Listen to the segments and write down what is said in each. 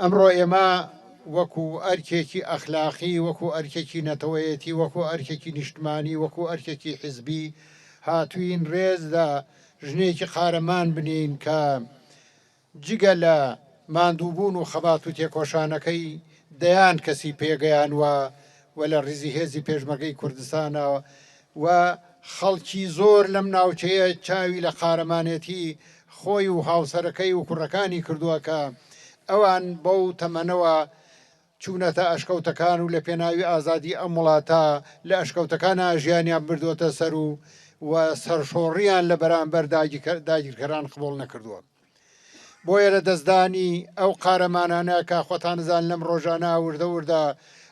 ئەمڕۆ ئێمە وەکو ئەرکێکی ئەخلاقی، وەکو ئەرکێکی نەتەوەیەتی، وەکو ئەرکێکی نیشتمانی، وەکو ئەرکێکی حیزبی هاتوین ڕێزدا ژنێکی قارەمان بنین کە جگە لە ماندووبوون و خەبات و تێکۆشانەکەی دەیان کەسی پێگەیانوە و لە ڕیزی هێزی پێشمەرگەی کوردستانەوە و خەڵکی زۆر لەم ناوچەیە چاوی لە قارەمانێتی خۆی و هاوسەرەکەی و کوڕەکانی کردووە کە ئەوان بەو تەمەنەوە چوونەتە ئەشکەوتەکان و لە پێناوی ئازادی ئەم وڵاتە لە ئەشکەوتەکانە ژیانیان بردووەتە سەر و سەرشۆڕیان لە بەرامبەر داگیرکەران قبوڵ نەکردووە. بۆیە لە دەستدانی ئەو قارەمانانە کە خۆتانزان لەم ڕۆژانە وردەوردا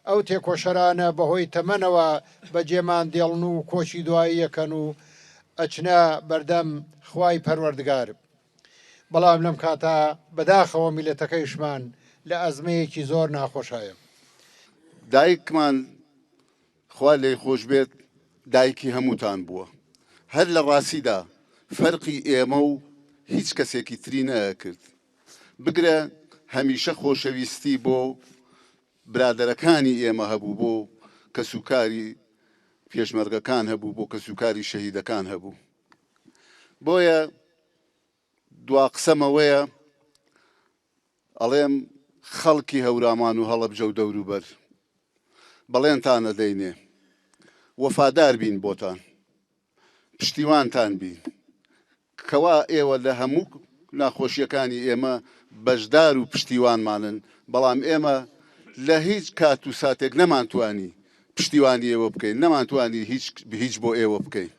ئەو تێکۆشەرانە بەهۆی تەمەنەوە بەجێمان دێڵن و کۆچی دوایی یەکەن و ئەچنە بەردەم خوای پەروەردگار. بەڵام لەم کاتە بەداخەوە میلەتەکەیشمان لە ئەزمەیەکی زۆر ناخۆشایە. دایکمان خوا لێی خۆش بێت دایکی هەمووتان بووە. هەر لە ڕاستیدا فەرقی ئێمە و هیچ کەسێکی تری نەکرد. بگرە هەمیشە خۆشەویستی بۆ برادەرەکانی ئێمە هەبوو، بۆ کە سوکاری پێشمەرگەکان هەبوو، بۆ کە سوکاری شەهیدەکان هەبوو. بۆیە دوا قسەمەوەیە ئەڵێم خەڵکی هەورامان و هەڵەبجە و دەوروبەر بەڵێنتان ئەدەینێ وەفادار بین بۆتان، پشتیوانتان بین، کەوا ئێوە لە هەموو ناخۆشیەکانی ئێمە بەشدار و پشتیوانمانن، بەڵام ئێمە لە هیچ کات و ساتێک نەمانتوانی پشتیوانی ئێوە بکەین، نەمانتوانی هیچ بۆ ئێوە بکەین.